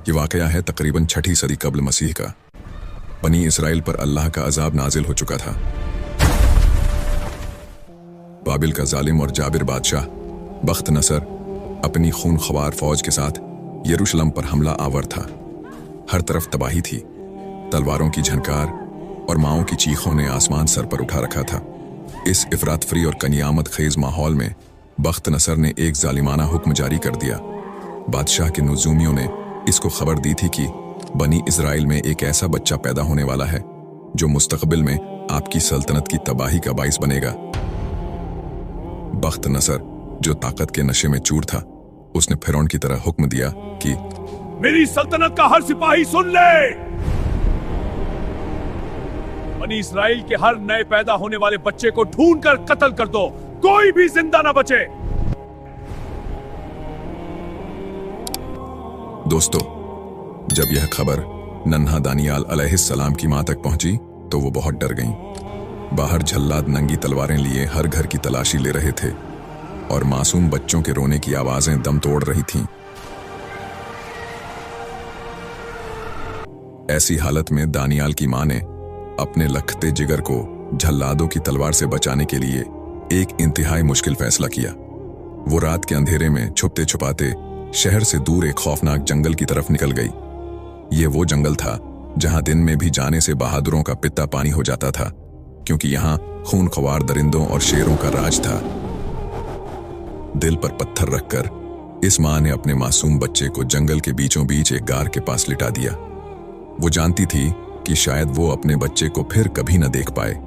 ये वाकया है तकरीबन 6ठी सदी कब्ल मसीह का। बनी इसराइल पर अल्लाह का अजाब नाजिल हो चुका था। बाबिल का जालिम और जाबिर बादशाह बख्त नसर अपनी खूनख्वार फौज के साथ यरूशलेम पर हमला आवर था। हर तरफ तबाही थी, तलवारों की झनकार और माओं की चीखों ने आसमान सर पर उठा रखा था। इस इफरात फरी और कनियामत खेज माहौल में बख्त नसर ने एक जालिमाना हुक्म जारी कर दिया। बादशाह के नुजूमियों ने इसको खबर दी थी कि बनी इजराइल में एक ऐसा बच्चा पैदा होने वाला है जो मुस्तकबिल में आपकी सल्तनत की तबाही का बाइस बनेगा। बख्त नसर जो ताकत के नशे में चूर था, उसने फिरौन की तरह हुक्म दिया कि मेरी सल्तनत का हर सिपाही सुन ले, बनी इस्राएल के हर नए पैदा होने वाले बच्चे को ढूंढ कर कत्ल कर दो, कोई भी जिंदा ना बचे। दोस्तों, जब यह खबर नन्हा दानियाल अलैहिस्सलाम की मां तक पहुंची तो वो बहुत डर गईं। बाहर झल्लाद नंगी तलवारें लिए हर घर की तलाशी ले रहे थे और मासूम बच्चों के रोने की आवाजें दम तोड़ रही थीं। ऐसी हालत में दानियाल की मां ने अपने लखते जिगर को झल्लादों की तलवार से बचाने के लिए एक इंतहाई मुश्किल फैसला किया। वो रात के अंधेरे में छुपते छुपाते शहर से दूर एक खौफनाक जंगल की तरफ निकल गई। ये वो जंगल था जहां दिन में भी जाने से बहादुरों का पित्ता पानी हो जाता था, क्योंकि यहां खूनख्वार दरिंदों और शेरों का राज था। दिल पर पत्थर रखकर इस मां ने अपने मासूम बच्चे को जंगल के बीचों बीच एक गार के पास लिटा दिया। वो जानती थी कि शायद वो अपने बच्चे को फिर कभी न देख पाए,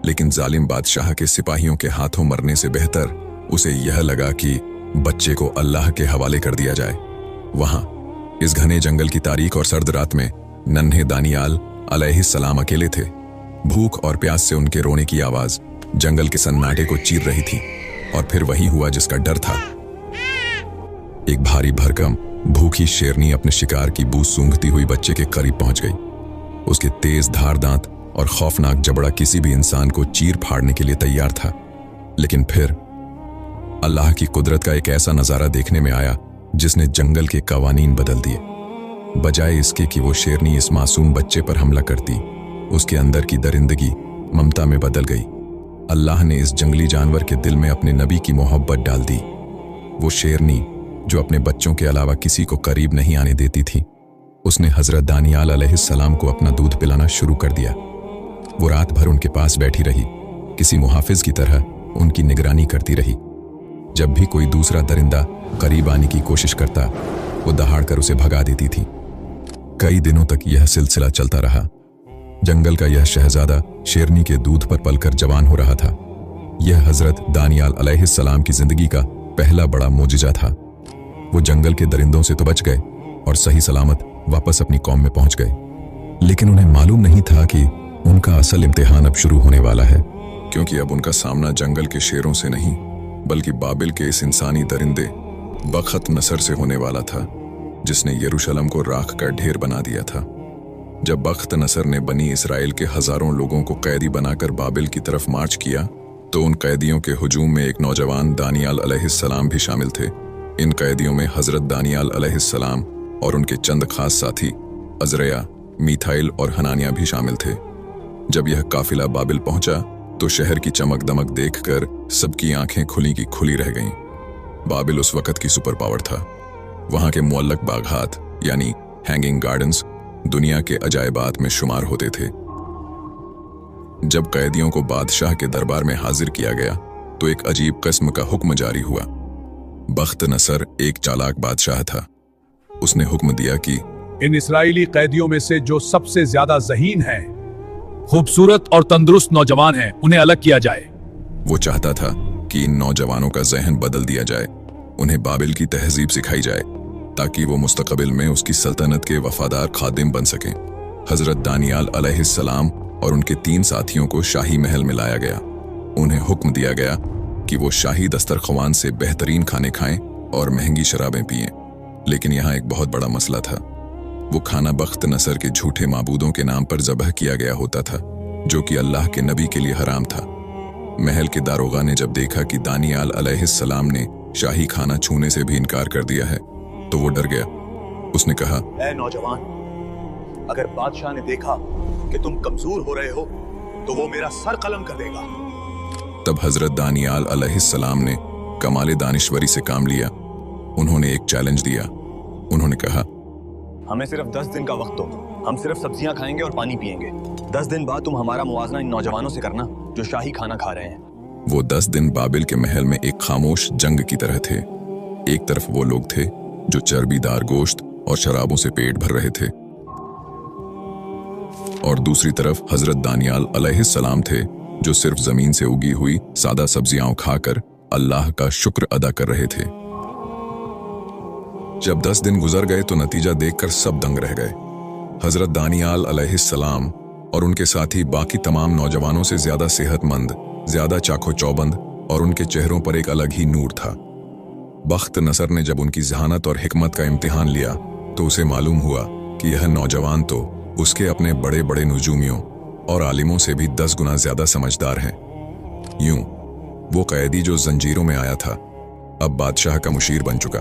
लेकिन जालिम बादशाह के सिपाहियों के हाथों मरने से बेहतर उसे यह लगा कि बच्चे को अल्लाह के हवाले कर दिया जाए। वहां इस घने जंगल की तारीख और सर्द रात में नन्हे दानियाल अलैहिस्सलाम अकेले थे। भूख और प्यास से उनके रोने की आवाज जंगल के सन्नाटे को चीर रही थी। और फिर वही हुआ जिसका डर था। एक भारी भरकम भूखी शेरनी अपने शिकार की बू सूंघती हुई बच्चे के करीब पहुंच गई। उसके तेज धार दांत और खौफनाक जबड़ा किसी भी इंसान को चीर फाड़ने के लिए तैयार था। लेकिन फिर अल्लाह की कुदरत का एक ऐसा नजारा देखने में आया जिसने जंगल के कवानीन बदल दिए। बजाय इसके कि वो शेरनी इस मासूम बच्चे पर हमला करती, उसके अंदर की दरिंदगी ममता में बदल गई। अल्लाह ने इस जंगली जानवर के दिल में अपने नबी की मोहब्बत डाल दी। वो शेरनी जो अपने बच्चों के अलावा किसी को करीब नहीं आने देती थी, उसने हजरत दानियाल अलैहिस्सलाम को अपना दूध पिलाना शुरू कर दिया। वो रात भर उनके पास बैठी रही, किसी मुहाफिज की तरह उनकी निगरानी करती रही। जब भी कोई दूसरा दरिंदा करीब आने की कोशिश करता, वो दहाड़कर उसे भगा देती थी। कई दिनों तक यह सिलसिला चलता रहा। जंगल का यह शहजादा शेरनी के दूध पर पलकर जवान हो रहा था। यह हजरत दानियाल अलैहिस्सलाम की जिंदगी का पहला बड़ा मोजिजा था। वो जंगल के दरिंदों से तो बच गए और सही सलामत वापस अपनी कौम में पहुंच गए, लेकिन उन्हें मालूम नहीं था कि उनका असल इम्तिहान अब शुरू होने वाला है, क्योंकि अब उनका सामना जंगल के शेरों से नहीं बल्कि बाबिल के इस इंसानी दरिंदे बख्त नसर से होने वाला था, जिसने यरूशलेम को राख कर ढेर बना दिया था। जब बख्त नसर ने बनी इस्राएल के हजारों लोगों को कैदी बनाकर बाबिल की तरफ मार्च किया, तो उन कैदियों के हुजूम में एक नौजवान दानियाल अलैहिस्सलाम भी शामिल थे। इन कैदियों में हजरत दानियाल अलैहिस्सलाम और उनके चंद खास साथी अजरया, मीथाइल और हनानिया भी शामिल थे। जब यह काफिला बाबिल पहुंचा तो शहर की चमक दमक देखकर सबकी आंखें खुली की खुली रह गईं। बाबिल उस वक्त की सुपर पावर था। वहां के मुअल्लक बागात यानी हैंगिंग गार्डन्स दुनिया के अजायबात में शुमार होते थे। जब कैदियों को बादशाह के दरबार में हाजिर किया गया तो एक अजीब किस्म का हुक्म जारी हुआ। बख्त नसर एक चालाक बादशाह था। उसने हुक्म दिया कि इन इस्राएली कैदियों में से जो सबसे ज्यादा ज़हीन हैं, खूबसूरत और तंदुरुस्त नौजवान हैं, उन्हें अलग किया जाए। वो चाहता था कि इन नौजवानों का जहन बदल दिया जाए, उन्हें बाबिल की तहजीब सिखाई जाए, ताकि वो मुस्तकबिल में उसकी सल्तनत के वफादार खादिम बन सकें। हजरत दानियाल अलैहिस्सलाम और उनके 3 साथियों को शाही महल में लाया गया। उन्हें हुक्म दिया गया कि वो शाही दस्तरख्वान से बेहतरीन खाने खाएं और महंगी शराबें पिएं। लेकिन यहाँ एक बहुत बड़ा मसला था। वो खाना बख्त नसर के झूठे माबूदों के नाम पर ज़बह किया गया होता था, जो कि अल्लाह के नबी के लिए हराम था। महल के दारोगा ने जब देखा कि दानियाल अलैहिस्सलाम ने शाही खाना छूने से भी इनकार कर दिया है, तो वो डर गया। उसने कहा, ऐ नौजवान, अगर बादशाह ने देखा कि तुम कमजोर हो रहे हो तो वो मेरा सर कलम कर देगा। तब हजरत दानियाल अलैहिस्सलाम ने कमाले दानिश्वरी से काम लिया। उन्होंने एक चैलेंज दिया। उन्होंने कहा, हमें सिर्फ 10 दिन का वक्त दो, हम सिर्फ सब्जियां खाएंगे और पानी पिएंगे। 10 दिन बाद तुम हमारा मुवाजना इन नौजवानों से करना जो शाही खाना खा रहे हैं। वो 10 दिन बाबिल के महल में एक खामोश जंग की तरह थे। एक तरफ वो लोग थे जो चर्बीदार गोश्त और शराबों से पेट भर रहे थे, और दूसरी तरफ हजरत दानियाल अलैहिस्सलाम थे जो सिर्फ जमीन से उगी हुई सादा सब्जियां खाकर अल्लाह का शुक्र अदा कर रहे थे। जब 10 दिन गुजर गए तो नतीजा देखकर सब दंग रह गए। हजरत दानियाल अलैहिस्सलाम और उनके साथी बाकी तमाम नौजवानों से ज्यादा सेहतमंद, ज्यादा चाको चौबंद, और उनके चेहरों पर एक अलग ही नूर था। बख्त नसर ने जब उनकी जहानत और हिकमत का इम्तिहान लिया तो उसे मालूम हुआ कि यह नौजवान तो उसके अपने बड़े बड़े नुजूमियों और आलिमों से भी 10 गुना ज्यादा समझदार हैं। यूं वो कैदी जो जंजीरों में आया था अब बादशाह का मुशीर बन चुका।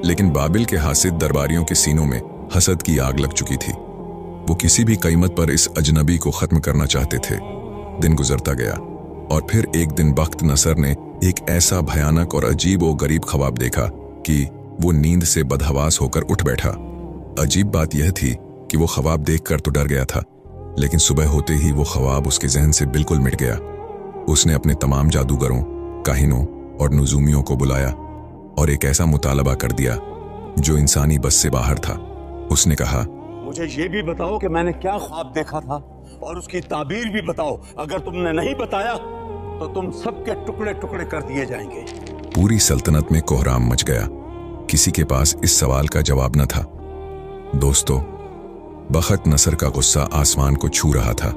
लेकिन बाबिल के हासिद दरबारियों के सीनों में हसद की आग लग चुकी थी। वो किसी भी कीमत पर इस अजनबी को खत्म करना चाहते थे। दिन गुजरता गया और फिर एक दिन बख्त नसर ने एक ऐसा भयानक और अजीब और गरीब ख्वाब देखा कि वो नींद से बदहवास होकर उठ बैठा। अजीब बात यह थी कि वो ख्वाब देखकर तो डर गया था, लेकिन सुबह होते ही वो ख्वाब उसके जहन से बिल्कुल मिट गया। उसने अपने तमाम जादूगरों, काहिनों और नुजूमियों को बुलाया और एक ऐसा मुतालबा कर दिया जो इंसानी बस से बाहर था। उसने कहा, मुझे ये भी बताओ कि मैंने क्या ख्वाब देखा था और उसकी ताबीर भी बताओ। अगर तुमने नहीं बताया तो तुम सबके टुकड़े टुकड़े कर दिए जाएंगे। पूरी सल्तनत में कोहराम मच गया। किसी के पास इस सवाल का जवाब न था। दोस्तों, बख्त नसर का गुस्सा आसमान को छू रहा था।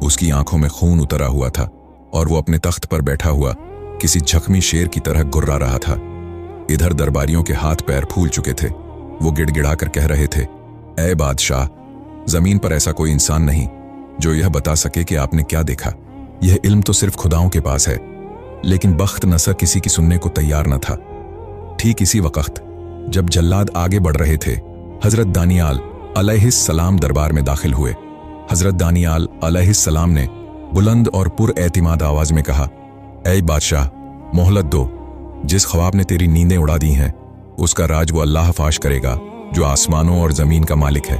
उसकी आंखों में खून उतरा हुआ था और वो अपने तख्त पर बैठा हुआ किसी जख्मी शेर की तरह गुर्रा रहा था। इधर दरबारियों के हाथ पैर फूल चुके थे। वो गिड़गिड़ा कर कह रहे थे, ऐ बादशाह, जमीन पर ऐसा कोई इंसान नहीं जो यह बता सके कि आपने क्या देखा। यह इल्म तो सिर्फ खुदाओं के पास है। लेकिन बख्त नसर किसी की सुनने को तैयार न था। ठीक इसी वक्त जब जल्लाद आगे बढ़ रहे थे, हजरत दानियाल अलैहिस्सलाम दरबार में दाखिल हुए। हजरत दानियाल अलैहिस्सलाम ने बुलंद और पुरएतिमाद आवाज में कहा, ऐ बादशाह, मोहलत दो। जिस ख्वाब ने तेरी नींदें उड़ा दी हैं उसका राज वो अल्लाह फाश करेगा जो आसमानों और जमीन का मालिक है।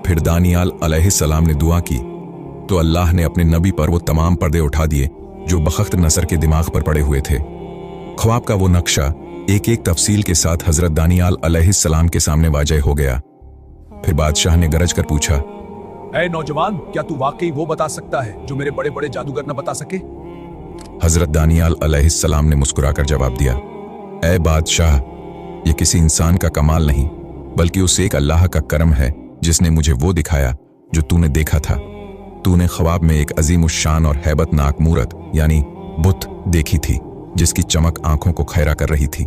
फिर दानियाल अलैहिस्सलाम ने दुआ की तो अल्लाह ने अपने नबी पर वो तमाम पर्दे उठा दिए जो बख्त नसर के दिमाग पर पड़े हुए थे। ख्वाब का वो नक्शा एक एक तफसील के साथ हजरत दानियाल अलैहिस्सलाम के सामने वाज़ह हो गया। फिर बादशाह ने गरज कर पूछा, ऐ नौजवान, क्या तू वाकई वो बता सकता है जो मेरे बड़े बड़े जादूगर न बता सके? हजरत दानियाल अलैहिस्सलाम ने मुस्कुराकर जवाब दिया, ऐ बादशाह, ये किसी इंसान का कमाल नहीं बल्कि उस एक अल्लाह का करम है जिसने मुझे वो दिखाया जो तूने देखा था। तूने ख्वाब में एक अजीम शान और हैबतनाक मूरत यानी बुत देखी थी जिसकी चमक आंखों को खैरा कर रही थी।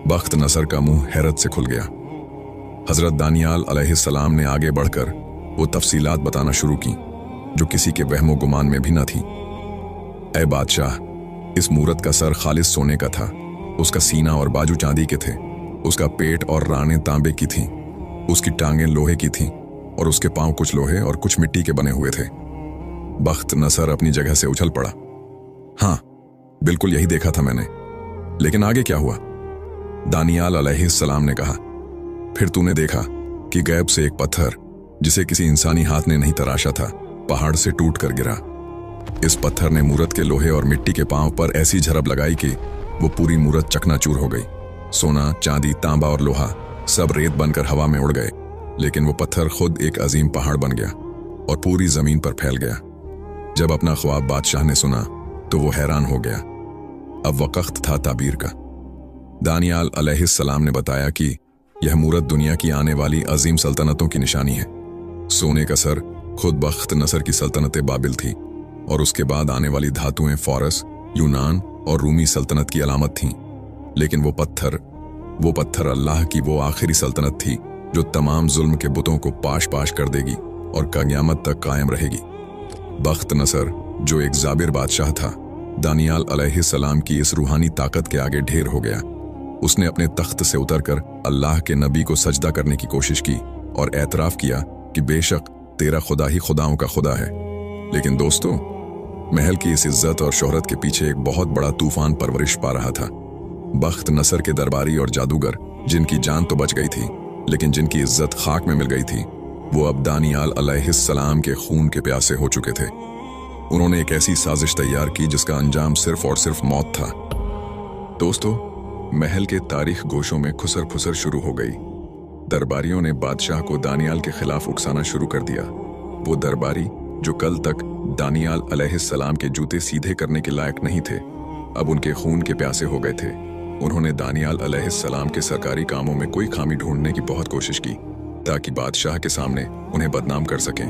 बख्त नसर का मुंह हैरत से खुल गया। हजरत दानियाल अलैहिस्सलाम ने आगे बढ़कर वो तफसीलात बताना शुरू की जो किसी के वहमो गुमान में भी न थी। ऐ बादशाह, इस मूरत का सर खालिस सोने का था। उसका सीना और बाजू चांदी के थे। उसका पेट और रानें तांबे की थीं। उसकी टांगें लोहे की थीं और उसके पांव कुछ लोहे और कुछ मिट्टी के बने हुए थे। बख्त नसर अपनी जगह से उछल पड़ा। हाँ, बिल्कुल यही देखा था मैंने। लेकिन आगे क्या हुआ? दानियाल अलैहिस्सलाम ने कहा, फिर तूने देखा कि गैब से एक पत्थर जिसे किसी इंसानी हाथ ने नहीं तराशा था पहाड़ से टूट कर गिरा। इस पत्थर ने मूरत के लोहे और मिट्टी के पांव पर ऐसी झड़प लगाई कि वो पूरी मूरत चकनाचूर हो गई। सोना, चांदी, तांबा और लोहा सब रेत बनकर हवा में उड़ गए। लेकिन वो पत्थर खुद एक अजीम पहाड़ बन गया और पूरी जमीन पर फैल गया। जब अपना ख्वाब बादशाह ने सुना तो वो हैरान हो गया। अब वक्त था ताबीर का। दानियाल अलैहिस्सलाम ने बताया कि यह मूरत दुनिया की आने वाली अजीम सल्तनतों की निशानी है। सोने का सर खुद बख्त नसर की सल्तनत बाबिल थी और उसके बाद आने वाली धातुएं फारस, यूनान और रूमी सल्तनत की अलामत थीं। लेकिन वो पत्थर अल्लाह की वो आखिरी सल्तनत थी जो तमाम जुल्म के बुतों को पाश पाश कर देगी और क़यामत तक कायम रहेगी। बख्त नसर जो एक जाबिर बादशाह था, दानियाल अलैहिस्सलाम की इस रूहानी ताकत के आगे ढेर हो गया। उसने अपने तख्त से उतरकर अल्लाह के नबी को सजदा करने की कोशिश की और एतराफ़ किया कि बेशक तेरा खुदा ही खुदाओं का खुदा है। लेकिन दोस्तों, महल की इस इज्जत और शोहरत के पीछे एक बहुत बड़ा तूफान परवरिश पा रहा था। बख्त नसर के दरबारी और जादूगर, जिनकी जान तो बच गई थी लेकिन जिनकी इज्जत खाक में मिल गई थी, वो अब दानियाल अलैहिस्सलाम के खून के प्यासे हो चुके थे। उन्होंने एक ऐसी साजिश तैयार की जिसका अंजाम सिर्फ और सिर्फ मौत था। दोस्तों, महल के तारीख गोशों में खुसर फुसर शुरू हो गई। दरबारियों ने बादशाह को दानियाल के खिलाफ उकसाना शुरू कर दिया। वो दरबारी जो कल तक दानियाल अलैहिस्सलाम के जूते सीधे करने के लायक नहीं थे, अब उनके खून के प्यासे हो गए थे। उन्होंने दानियाल अलैहिस्सलाम के सरकारी कामों में कोई खामी ढूंढने की बहुत कोशिश की ताकि बादशाह के सामने उन्हें बदनाम कर सकें।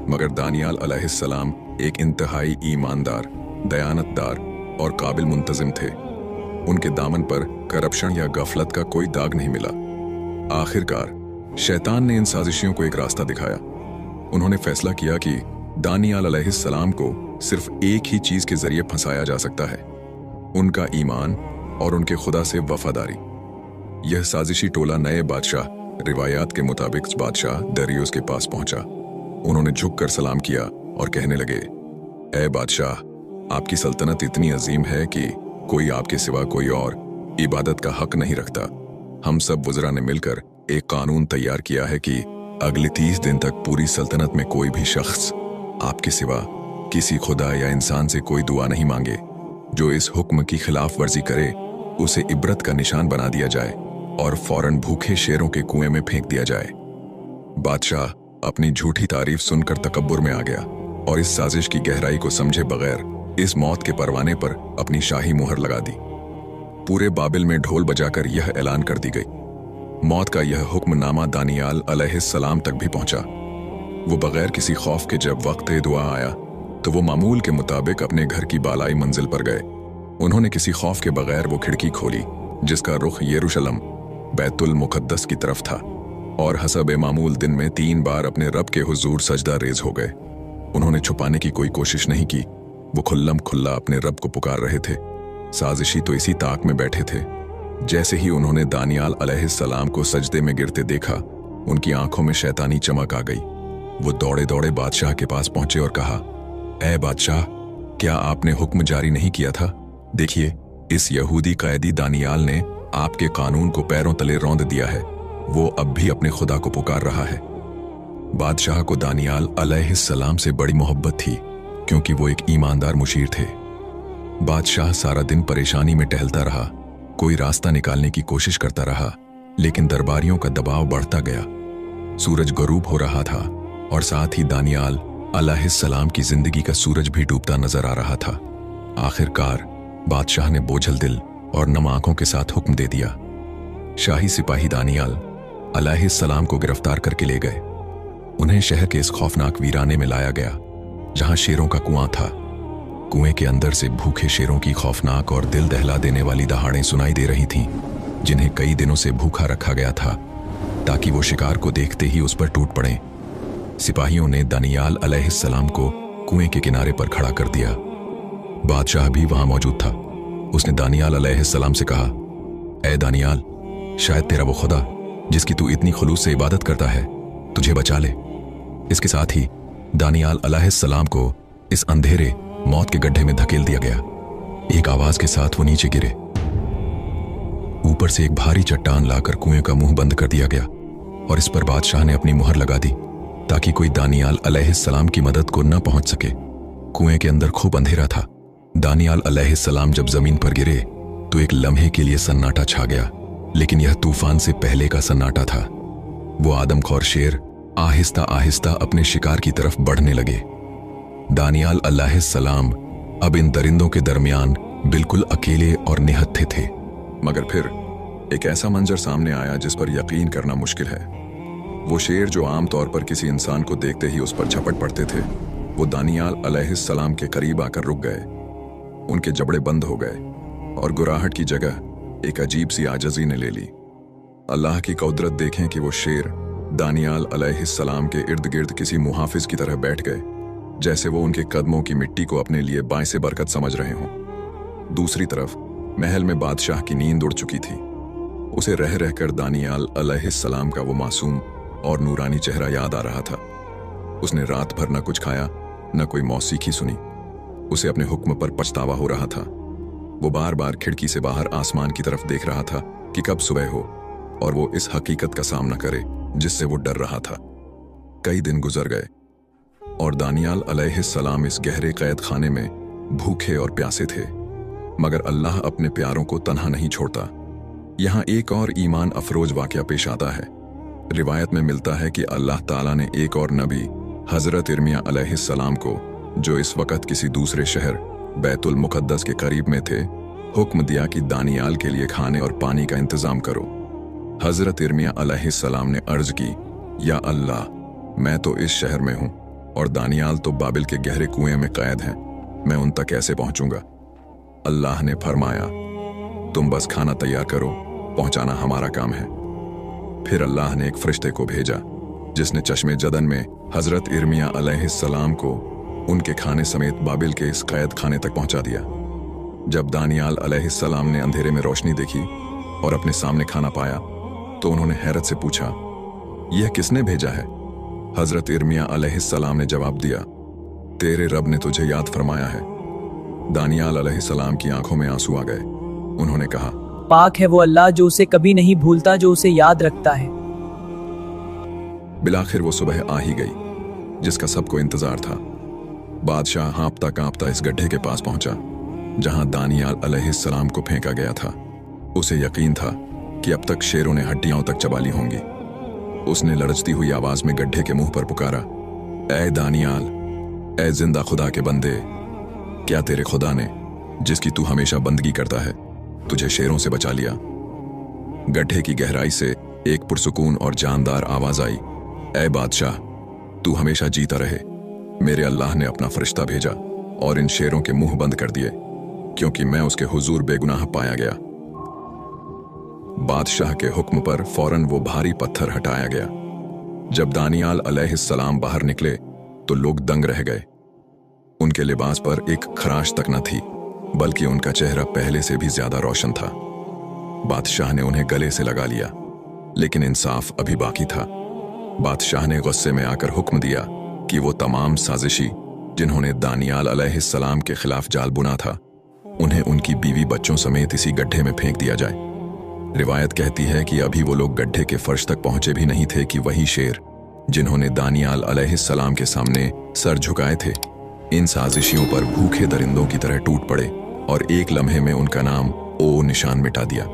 मगर दानियाल अलैहिस्सलाम एक इंतहाई ईमानदार, दयानतदार और काबिल मुंतजिम थे। उनके दामन पर करप्शन या गफलत का कोई दाग नहीं मिला। आखिरकार शैतान ने इन साजिशियों को एक रास्ता दिखाया। उन्होंने फैसला किया कि दानियाल अलैहिस्सलाम को सिर्फ एक ही चीज के जरिए फंसाया जा सकता है, उनका ईमान और उनके खुदा से वफादारी। यह साजिशी टोला नए बादशाह, रिवायात के मुताबिक बादशाह दरियोस के पास पहुंचा। उन्होंने झुककर सलाम किया और कहने लगे, ऐ बादशाह, आपकी सल्तनत इतनी अजीम है कि कोई आपके सिवा कोई और इबादत का हक नहीं रखता। हम सब वज़रा ने मिलकर एक कानून तैयार किया है कि अगले 30 दिन तक पूरी सल्तनत में कोई भी शख्स आपके सिवा किसी खुदा या इंसान से कोई दुआ नहीं मांगे। जो इस हुक्म की खिलाफ वर्जी करे उसे इबरत का निशान बना दिया जाए और फौरन भूखे शेरों के कुएं में फेंक दिया जाए। बादशाह अपनी झूठी तारीफ सुनकर तकब्बुर में आ गया और इस साजिश की गहराई को समझे बगैर इस मौत के परवाने पर अपनी शाही मुहर लगा दी। पूरे बाबिल में ढोल बजाकर यह ऐलान कर दी गई। मौत का यह हुक्मनामा दानियाल अलैहिस्सलाम तक भी पहुंचा। वो बगैर किसी खौफ के जब वक्त दुआ आया तो वो मामूल के मुताबिक अपने घर की बालाई मंजिल पर गए। उन्होंने किसी खौफ के बगैर वो खिड़की खोली जिसका रुख यरूशलेम बैतुल मुकद्दस की तरफ था और हसब मामूल दिन में 3 बार अपने रब के हुजूर सजदा रेज हो गए। उन्होंने छुपाने की कोई कोशिश नहीं की। वो खुल्लम खुल्ला अपने रब को पुकार रहे थे। साजिशी तो इसी ताक में बैठे थे। जैसे ही उन्होंने दानियाल अलैहिस्सलाम को सजदे में गिरते देखा, उनकी आंखों में शैतानी चमक आ गई। वो दौड़े दौड़े बादशाह के पास पहुंचे और कहा, ऐ बादशाह, क्या आपने हुक्म जारी नहीं किया था? देखिए, इस यहूदी कैदी दानियाल ने आपके कानून को पैरों तले रौंद दिया है। वो अब भी अपने खुदा को पुकार रहा है। बादशाह को दानियाल अलैहिस्सलाम से बड़ी मोहब्बत थी क्योंकि वो एक ईमानदार मुशीर थे। बादशाह सारा दिन परेशानी में टहलता रहा, कोई रास्ता निकालने की कोशिश करता रहा, लेकिन दरबारियों का दबाव बढ़ता गया। सूरज गरूब हो रहा था और साथ ही दानियाल अलैहिस्सलाम की जिंदगी का सूरज भी डूबता नजर आ रहा था। आखिरकार बादशाह ने बोझल दिल और नम आंखों के साथ हुक्म दे दिया। शाही सिपाही दानियाल अलैहिस्सलाम को गिरफ्तार करके ले गए। उन्हें शहर के इस खौफनाक वीराने में लाया गया जहां शेरों का कुआं था। कुएं के अंदर से भूखे शेरों की खौफनाक और दिल दहला देने वाली दहाड़ें सुनाई दे रही थीं, जिन्हें कई दिनों से भूखा रखा गया था ताकि वो शिकार को देखते ही उस पर टूट पड़ें। सिपाहियों ने दानियाल अलैहिस्सलाम को कुएं के किनारे पर खड़ा कर दिया। बादशाह भी वहां मौजूद था। उसने दानियाल अलैहिस्सलाम से कहा, ऐ दानियाल, शायद तेरा वो खुदा जिसकी तू इतनी खुलूस से इबादत करता है तुझे बचा ले। इसके साथ ही दानियाल अलैहिस्सलाम को इस अंधेरे मौत के गड्ढे में धकेल दिया गया। एक आवाज के साथ वो नीचे गिरे। ऊपर से एक भारी चट्टान लाकर कुएं का मुंह बंद कर दिया गया और इस पर बादशाह ने अपनी मुहर लगा दी ताकि कोई दानियाल अलैहिस्सलाम की मदद को न पहुंच सके। कुएं के अंदर खूब अंधेरा था। दानियाल अलैहिस्सलाम जब जमीन पर गिरे तो एक लम्हे के लिए सन्नाटा छा गया, लेकिन यह तूफान से पहले का सन्नाटा था। वो आदमखोर शेर आहिस्ता आहिस्ता अपने शिकार की तरफ बढ़ने लगे। दानियाल अलैहिस्सलाम अब इन दरिंदों के दरमियान बिल्कुल अकेले और निहत्थे थे। मगर फिर एक ऐसा मंजर सामने आया जिस पर यकीन करना मुश्किल है। वो शेर जो आम तौर पर किसी इंसान को देखते ही उस पर झपट पड़ते थे, वो दानियाल अलैहिस्सलाम के करीब आकर रुक गए। उनके जबड़े बंद हो गए और गुराहट की जगह एक अजीब सी आजजी ने ले ली। अल्लाह की कुदरत देखें कि वो शेर दानियाल अलैहिस्सलाम के इर्द गिर्द किसी मुहाफिज की तरह बैठ गए, जैसे वो उनके कदमों की मिट्टी को अपने लिए बाएं से बरकत समझ रहे हों। दूसरी तरफ महल में बादशाह की नींद उड़ चुकी थी। उसे रह रहकर दानियाल अलैहिस्सलाम का वो मासूम और नूरानी चेहरा याद आ रहा था। उसने रात भर न कुछ खाया न कोई मौसीकी सुनी। उसे अपने हुक्म पर पछतावा हो रहा था। वो बार बार खिड़की से बाहर आसमान की तरफ देख रहा था कि कब सुबह हो और वो इस हकीकत का सामना करे जिससे वो डर रहा था। कई दिन गुजर गए और दानियाल अलैहिस्सलाम इस गहरे कैद खाने में भूखे और प्यासे थे, मगर अल्लाह अपने प्यारों को तन्हा नहीं छोड़ता। यहाँ एक और ईमान अफरोज वाकया पेश आता है। रिवायत में मिलता है कि अल्लाह ताला ने एक और नबी हजरत इर्मिया अलैहिस्सलाम को, जो इस वक्त किसी दूसरे शहर बैतुल मुकद्दस के करीब में थे, हुक्म दिया कि दानियाल के लिए खाने और पानी का इंतजाम करो। हजरत इर्मिया अलैहिस्सलाम ने अर्ज की, या अल्लाह, मैं तो इस शहर में हूं और दानियाल तो बाबिल के गहरे कुएं में कैद हैं, मैं उन तक कैसे पहुंचूंगा? अल्लाह ने फरमाया, तुम बस खाना तैयार करो, पहुंचाना हमारा काम है। फिर अल्लाह ने एक फरिश्ते को भेजा जिसने चश्मे जदन में हजरत इर्मिया अलैहिस्सलाम को उनके खाने समेत बाबिल के इस कैद खाने तक पहुंचा दिया। जब दानियाल अलैहिस्सलाम ने अंधेरे में रोशनी देखी और अपने सामने खाना पाया तो उन्होंने हैरत से पूछा, यह किसने भेजा है? हजरत इर्मिया अलैहिस्सलाम ने जवाब दिया, तेरे रब ने तुझे याद फरमाया है। दानियाल अलैहिस्सलाम की आंखों में आंसू आ गए। उन्होंने कहा, पाक है वो अल्लाह जो उसे कभी नहीं भूलता, जो उसे याद रखता है। बिलाखिर वो सुबह आ ही गई जिसका सबको इंतजार था। बादशाह हाँपता कांपता इस गड्ढे के पास पहुंचा जहां दानियाल अलैहिस्सलाम को फेंका गया था। उसे यकीन था कि अब तक शेरों ने हड्डियों तक चबा ली होंगी। उसने लड़चती हुई आवाज में गड्ढे के मुंह पर पुकारा, ऐ दानियाल, ऐ जिंदा खुदा के बंदे, क्या तेरे खुदा ने, जिसकी तू हमेशा बंदगी करता है, तुझे शेरों से बचा लिया? गड्ढे की गहराई से एक पुरसुकून और जानदार आवाज आई, ऐ बादशाह, तू हमेशा जीता रहे। मेरे अल्लाह ने अपना फरिश्ता भेजा और इन शेरों के मुंह बंद कर दिए क्योंकि मैं उसके हुजूर बेगुनाह पाया गया। बादशाह के हुक्म पर फौरन वो भारी पत्थर हटाया गया। जब दानियाल अलैहिस्सलाम बाहर निकले तो लोग दंग रह गए। उनके लिबास पर एक खराश तक न थी, बल्कि उनका चेहरा पहले से भी ज्यादा रोशन था। बादशाह ने उन्हें गले से लगा लिया, लेकिन इंसाफ अभी बाकी था। बादशाह ने गुस्से में आकर हुक्म दिया कि वो तमाम साजिशी जिन्होंने दानियाल अलैहिस्सलाम के खिलाफ जाल बुना था, उन्हें उनकी बीवी बच्चों समेत इसी गड्ढे में फेंक दिया जाए। रिवायत कहती है कि अभी वो लोग गड्ढे के फर्श तक पहुंचे भी नहीं थे कि वही शेर जिन्होंने दानियाल अलैहिस्सलाम के सामने सर झुकाए थे, इन साजिशियों पर भूखे दरिंदों की तरह टूट पड़े और एक लम्हे में उनका नाम ओ निशान मिटा दिया।